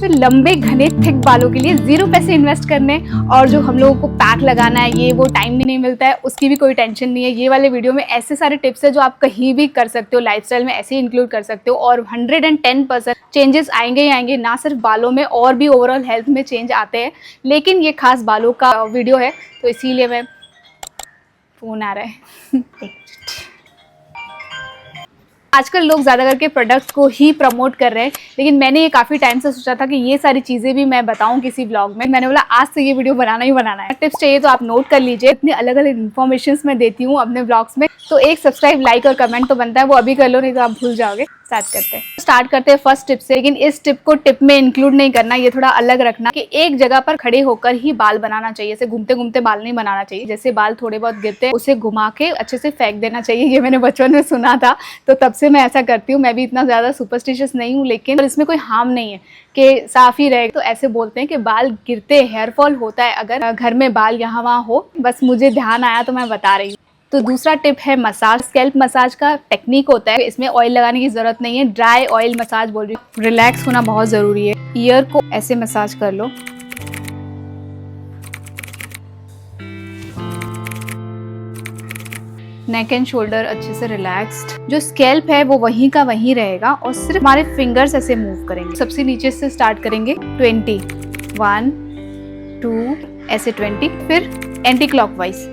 तो लंबे घने थिक बालों के लिए 0 पैसे इन्वेस्ट करने और जो हम लोगों को पैक लगाना है ये वो टाइम भी नहीं मिलता है, उसकी भी कोई टेंशन नहीं है। ये वाले वीडियो में ऐसे सारे टिप्स है जो आप कहीं भी कर सकते हो, लाइफस्टाइल में ऐसे ही इंक्लूड कर सकते हो और 110% चेंजेस आएंगे ही आएंगे। ना सिर्फ बालों में और भी ओवरऑल हेल्थ में चेंज आते हैं, लेकिन ये खास बालों का वीडियो है तो इसीलिए मैं फ़ोन आ रहा है आजकल लोग ज़्यादा करके प्रोडक्ट्स को ही प्रमोट कर रहे हैं, लेकिन मैंने ये काफ़ी टाइम से सोचा था कि ये सारी चीज़ें भी मैं बताऊं किसी ब्लॉग में। मैंने बोला आज से ये वीडियो बनाना ही बनाना है। टिप्स चाहिए तो आप नोट कर लीजिए, इतनी अलग अलग इन्फॉर्मेशंस मैं देती हूँ अपने ब्लॉग्स में, तो एक सब्सक्राइब, लाइक और कमेंट तो बनता है, वो अभी कर लो नहीं तो आप भूल जाओगे। स्टार्ट करते हैं फर्स्ट टिप से, लेकिन इस टिप को टिप में इंक्लूड नहीं करना, ये थोड़ा अलग रखना कि एक जगह पर खड़े होकर ही बाल बनाना चाहिए। ऐसे घूमते घूमते बाल नहीं बनाना चाहिए। जैसे बाल थोड़े बहुत गिरते हैं उसे घुमा के अच्छे से फेंक देना चाहिए। ये मैंने बचपन में सुना था तो तब से मैं ऐसा करती हूँ। मैं भी इतना ज़्यादा सुपरस्टिशियस नहीं हूँ, लेकिन इसमें कोई हार्म नहीं है कि साफ ही रहे। तो ऐसे बोलते हैं कि बाल गिरते, हेयरफॉल होता है अगर घर में बाल यहाँ वहाँ हो। बस मुझे ध्यान आया तो मैं बता रही हूँ। तो दूसरा टिप है मसाज। स्कैल्प मसाज का टेक्निक होता है, इसमें ऑयल लगाने की जरूरत नहीं है, ड्राई ऑयल मसाज बोल रही हूँ। रिलैक्स होना बहुत जरूरी है। ईयर को ऐसे मसाज कर लो, नेक एंड शोल्डर अच्छे से रिलैक्स्ड। जो स्कैल्प है वो वहीं का वहीं रहेगा और सिर्फ हमारे फिंगर्स ऐसे मूव करेंगे। सबसे नीचे से स्टार्ट करेंगे 20, 1, 2 ऐसे 20, फिर एंटी क्लॉकवाइज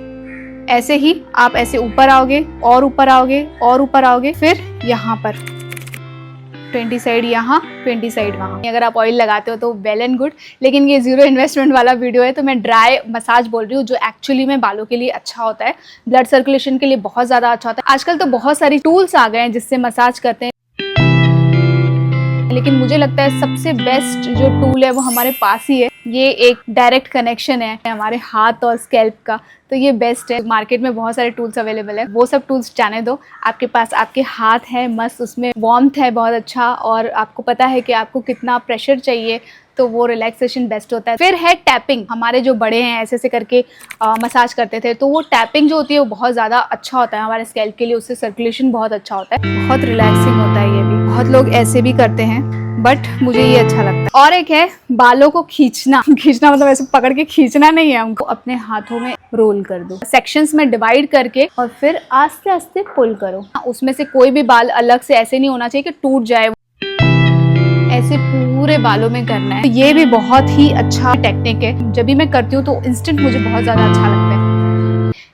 ऐसे ही आप ऐसे ऊपर आओगे और ऊपर आओगे और ऊपर आओगे, फिर यहाँ पर 20 साइड यहाँ, 20 साइड वहाँ। अगर आप ऑयल लगाते हो तो वेल एंड गुड, लेकिन ये 0 इन्वेस्टमेंट वाला वीडियो है तो मैं ड्राई मसाज बोल रही हूँ, जो एक्चुअली में बालों के लिए अच्छा होता है, ब्लड सर्कुलेशन के लिए बहुत ज़्यादा अच्छा होता है। आजकल तो बहुत सारी टूल्स आ गए हैं जिससे मसाज करते हैं, लेकिन मुझे लगता है सबसे बेस्ट जो टूल है वो हमारे पास ही है। ये एक डायरेक्ट कनेक्शन है हमारे हाथ और स्कैल्प का, तो ये बेस्ट है। मार्केट में बहुत सारे टूल्स अवेलेबल है, वो सब टूल्स जाने दो। आपके पास आपके हाथ है मस्त, उसमें वार्मथ है बहुत अच्छा, और आपको पता है कि आपको कितना प्रेशर चाहिए, तो वो रिलैक्सेशन बेस्ट होता है। फिर है टैपिंग। हमारे जो बड़े हैं ऐसे ऐसे करके मसाज करते थे, तो वो टैपिंग जो होती है वो बहुत ज़्यादा अच्छा होता है हमारे स्कैल्प के लिए, उससे सर्कुलेशन बहुत अच्छा होता है, बहुत रिलैक्सिंग होता है ये भी। बहुत लोग ऐसे भी करते हैं बट मुझे ये अच्छा लगता है। और एक है बालों को खींचना। खींचना मतलब ऐसे पकड़ के खींचना नहीं है हमको, अपने हाथों में रोल कर दो, सेक्शंस में डिवाइड करके, और फिर आस्ते आस्ते पुल करो। उसमें से कोई भी बाल अलग से ऐसे नहीं होना चाहिए कि टूट जाए, ऐसे पूरे बालों में करना है। ये भी बहुत ही अच्छा टेक्निक है। जब भी मैं करती हूँ तो इंस्टेंट मुझे बहुत ज़्यादा अच्छा लगता है।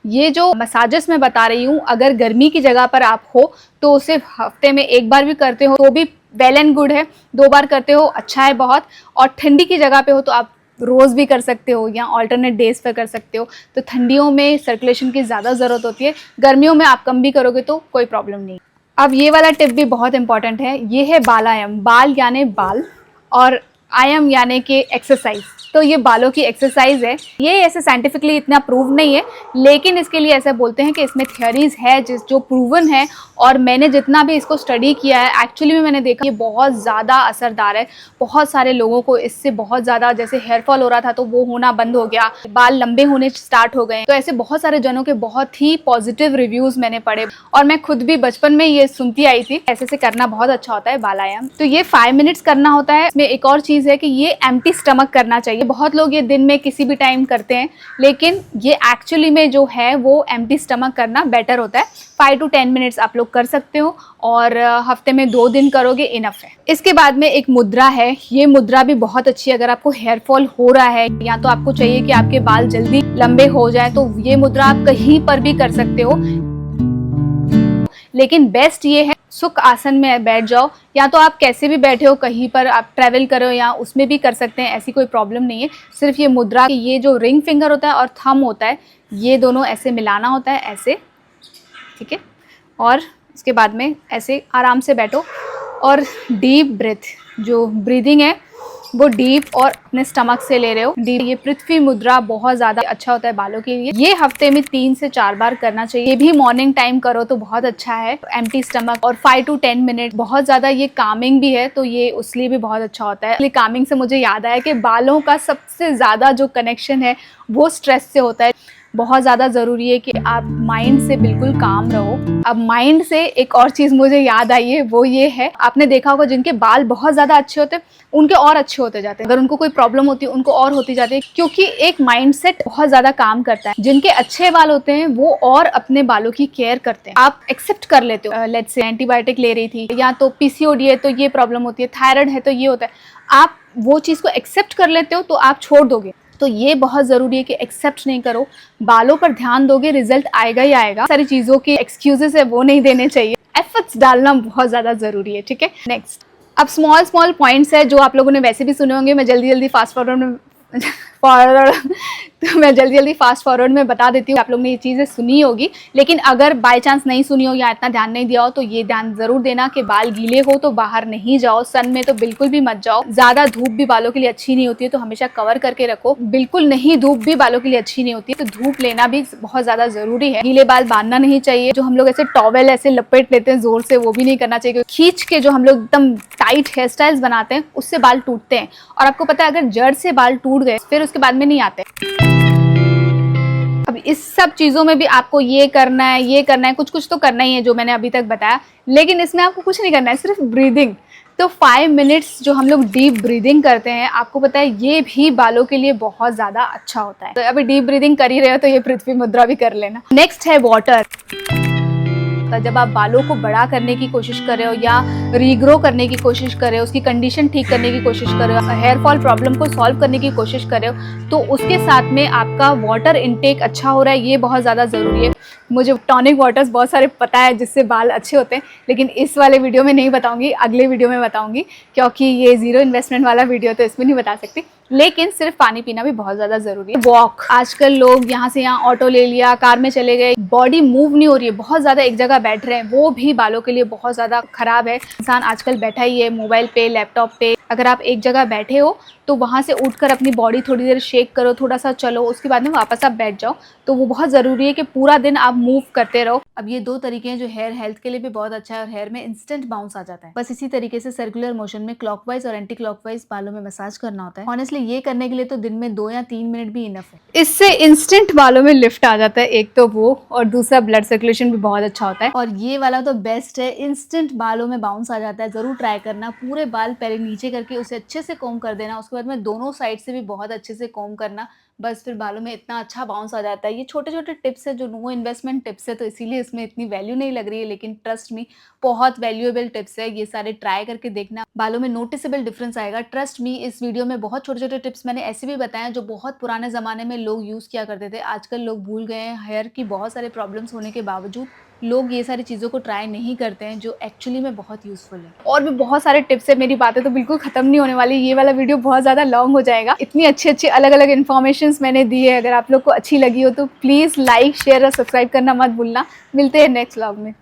ये जो मसाजेस मैं बता रही हूँ, अगर गर्मी की जगह पर आप हो तो उसे हफ्ते में 1 बार भी करते हो तो भी वेल एंड गुड है, 2 बार करते हो अच्छा है बहुत, और ठंडी की जगह पे हो तो आप रोज़ भी कर सकते हो या ऑल्टरनेट डेज पर कर सकते हो। तो ठंडियों में सर्कुलेशन की ज़्यादा ज़रूरत होती है, गर्मियों में आप कम भी करोगे तो कोई प्रॉब्लम नहीं। अब ये वाला टिप भी बहुत इंपॉर्टेंट है, ये है बालायाम। बाल यानी बाल और आयाम यानी कि एक्सरसाइज। तो ये बालों की एक्सरसाइज है। ये ऐसे साइंटिफिकली इतना प्रूव नहीं है, लेकिन इसके लिए ऐसा बोलते हैं कि इसमें थियरीज है जो प्रूवन है, और मैंने जितना भी इसको स्टडी किया है एक्चुअली में मैंने देखा ये बहुत ज़्यादा असरदार है। बहुत सारे लोगों को इससे बहुत ज़्यादा, जैसे हेयर फॉल हो रहा था तो वो होना बंद हो गया, बाल लंबे होने स्टार्ट हो गए। तो ऐसे बहुत सारे जनों के बहुत ही पॉजिटिव रिव्यूज़ मैंने पढ़े, और मैं खुद भी बचपन में ये सुनती आई थी। ऐसे से करना बहुत अच्छा होता है बालायाम। तो ये 5 मिनट्स करना होता है। इसमें एक और चीज़ है कि ये एम्प्टी स्टमक करना चाहिए। बहुत लोग ये दिन में किसी भी टाइम करते हैं, लेकिन ये एक्चुअली में जो है वो एम्प्टी स्टमक करना बेटर होता है। 5 to 10 मिनट्स आप लोग कर सकते हो, और हफ्ते में 2 दिन करोगे इनफ है। इसके बाद में एक मुद्रा है, ये मुद्रा भी बहुत अच्छी है। अगर आपको हेयर फॉल हो रहा है या तो आपको चाहिए कि आपके बाल जल्दी लंबे हो जाए, तो ये मुद्रा आप कहीं पर भी कर सकते हो, लेकिन बेस्ट ये है सुख आसन में बैठ जाओ, या तो आप कैसे भी बैठे हो, कहीं पर आप ट्रैवल करो या उसमें भी कर सकते हैं, ऐसी कोई प्रॉब्लम नहीं है। सिर्फ ये मुद्रा, ये जो रिंग फिंगर होता है और थंब होता है, ये दोनों ऐसे मिलाना होता है ऐसे, ठीक है। और उसके बाद में ऐसे आराम से बैठो और डीप ब्रीथ, जो ब्रीदिंग है वो डीप और अपने स्टमक से ले रहे हो डीप। ये पृथ्वी मुद्रा बहुत ज़्यादा अच्छा होता है बालों के लिए। ये हफ्ते में 3 से 4 बार करना चाहिए। ये भी मॉर्निंग टाइम करो तो बहुत अच्छा है, एम्प्टी स्टमक, और 5 to 10 मिनट। बहुत ज़्यादा ये कामिंग भी है, तो ये उस लिए भी बहुत अच्छा होता है। कामिंग से मुझे याद आया कि बालों का सबसे ज़्यादा जो कनेक्शन है वो स्ट्रेस से होता है। बहुत ज़्यादा ज़रूरी है कि आप माइंड से बिल्कुल काम रहो। अब माइंड से एक और चीज़ मुझे याद आई है, वो ये है, आपने देखा होगा जिनके बाल बहुत ज़्यादा अच्छे होते हैं उनके और अच्छे होते जाते हैं, अगर उनको कोई प्रॉब्लम होती है उनको और होती जाती है, क्योंकि एक माइंडसेट बहुत ज़्यादा काम करता है। जिनके अच्छे बाल होते हैं वो और अपने बालों की केयर करते हैं। आप एक्सेप्ट कर लेते हो, लेट्स से एंटीबायोटिक ले रही थी, या तो पीसीओडी है तो ये प्रॉब्लम होती है, थायराइड है तो ये होता है, आप वो चीज़ को एक्सेप्ट कर लेते हो तो आप छोड़ दोगे। तो ये बहुत ज़रूरी है कि एक्सेप्ट नहीं करो, बालों पर ध्यान दोगे, रिजल्ट आएगा ही आएगा। सारी चीज़ों के एक्सक्यूजेस है वो नहीं देने चाहिए, एफर्ट्स डालना बहुत ज़्यादा ज़रूरी है, ठीक है। नेक्स्ट, अब स्मॉल पॉइंट्स है जो आप लोगों ने वैसे भी सुने होंगे, मैं जल्दी फास्ट फॉरवर्ड में तो मैं जल्दी फास्ट फॉरवर्ड में बता देती हूँ। आप लोग ने ये चीज़ें सुनी होगी, लेकिन अगर बाय चांस नहीं सुनी हो या इतना ध्यान नहीं दिया हो तो ये ध्यान जरूर देना कि बाल गीले हो तो बाहर नहीं जाओ, सन में तो बिल्कुल भी मत जाओ, ज़्यादा धूप भी बालों के लिए अच्छी नहीं होती है तो हमेशा कवर करके रखो। बिल्कुल नहीं, धूप भी बालों के लिए अच्छी नहीं होती है तो धूप लेना भी बहुत ज़्यादा ज़रूरी है। गीले बाल बांधना नहीं चाहिए, जो हम लोग ऐसे टॉवेल ऐसे लपेट लेते हैं जोर से, वो भी नहीं करना चाहिए। खींच के जो हम लोग एकदम टाइट हेयर स्टाइल्स बनाते हैं उससे बाल टूटते हैं, और आपको पता है अगर जड़ से बाल टूट गए फिर उसके बाद में नहीं आते। अब इस सब चीज़ों में भी आपको ये करना है, ये करना है, कुछ कुछ तो करना ही है जो मैंने अभी तक बताया, लेकिन इसमें आपको कुछ नहीं करना है, सिर्फ ब्रीदिंग। तो 5 मिनट्स जो हम लोग डीप ब्रीदिंग करते हैं, आपको पता है ये भी बालों के लिए बहुत ज़्यादा अच्छा होता है। तो अभी डीप ब्रीदिंग कर ही रहे हो तो ये पृथ्वी मुद्रा भी कर लेना। नेक्स्ट है वाटर। जब आप बालों को बड़ा करने की कोशिश कर रहे हो या रीग्रो करने की कोशिश कर रहे हो, उसकी कंडीशन ठीक करने की कोशिश कर रहे हो, हेयर फॉल प्रॉब्लम को सॉल्व करने की कोशिश कर रहे हो, तो उसके साथ में आपका वाटर इनटेक अच्छा हो रहा है, ये बहुत ज़्यादा ज़रूरी है। मुझे टॉनिक वाटर्स बहुत सारे पता है जिससे बाल अच्छे होते हैं, लेकिन इस वाले वीडियो में नहीं बताऊंगी, अगले वीडियो में बताऊंगी, क्योंकि ये ज़ीरो इन्वेस्टमेंट वाला वीडियो तो इसमें नहीं बता सकती। लेकिन सिर्फ पानी पीना भी बहुत ज़्यादा ज़रूरी है। वॉक, आजकल लोग यहाँ से यहाँ ऑटो ले लिया, कार में चले गए, बॉडी मूव नहीं हो रही है, बहुत ज़्यादा एक जगह बैठ रहे हैं, वो भी बालों के लिए बहुत ज़्यादा खराब है। इंसान आजकल बैठा ही है मोबाइल पे, लैपटॉप पे। अगर आप एक जगह बैठे हो तो वहाँ से उठकर अपनी बॉडी थोड़ी देर शेक करो, थोड़ा सा चलो, उसके बाद में वापस आप बैठ जाओ। तो वो बहुत ज़रूरी है कि पूरा दिन आप मूव करते रहो। अब ये 2 तरीके हैं जो हेयर हेल्थ के लिए भी बहुत अच्छा है और हेयर में इंस्टेंट बाउंस आ जाता है। बस इसी तरीके से सर्कुलर मोशन में क्लॉकवाइज और एंटी क्लॉकवाइज बालों में मसाज करना होता है। ऑनेस्टली ये करने के लिए तो दिन में 2 या 3 मिनट भी इनफ है। इससे इंस्टेंट बालों में लिफ्ट आ जाता है, एक तो वो, और दूसरा ब्लड सर्कुलेशन भी बहुत अच्छा होता है। और ये वाला तो बेस्ट है, इंस्टेंट बालों में बाउंस आ जाता है। जरूर ट्राई करना। पूरे बाल पहले नीचे करके उसे अच्छे से कोम कर देना, उसके बाद में दोनों साइड से भी बहुत अच्छे से कोम करना, बस फिर बालों में इतना अच्छा बाउंस आ जाता है। ये छोटे छोटे टिप्स है जो नो इन्वेस्टमेंट टिप्स है, तो इसीलिए इसमें इतनी वैल्यू नहीं लग रही है, लेकिन ट्रस्ट मी बहुत वैल्यूएबल टिप्स है। ये सारे ट्राई करके देखना, बालों में नोटिसेबल डिफरेंस आएगा। ट्रस्ट मी, इस वीडियो में बहुत छोटे छोटे टिप्स मैंने ऐसे भी बताए जो बहुत पुराने ज़माने में लोग यूज़ किया करते थे, आजकल लोग भूल गए हैं। हेयर की बहुत सारे प्रॉब्लम्स होने के बावजूद लोग ये सारी चीज़ों को ट्राई नहीं करते हैं, जो एक्चुअली में बहुत यूज़फुल है। और भी बहुत सारे टिप्स है, मेरी बातें तो बिल्कुल ख़त्म नहीं होने वाली। ये वाला वीडियो बहुत ज़्यादा लॉन्ग हो जाएगा। इतनी अच्छी अच्छी अलग अलग इन्फॉर्मेशन मैंने दी है। अगर आप लोग को अच्छी लगी हो तो प्लीज़ लाइक, शेयर और सब्सक्राइब करना मत भूलना। मिलते हैं नेक्स्ट व्लॉग में।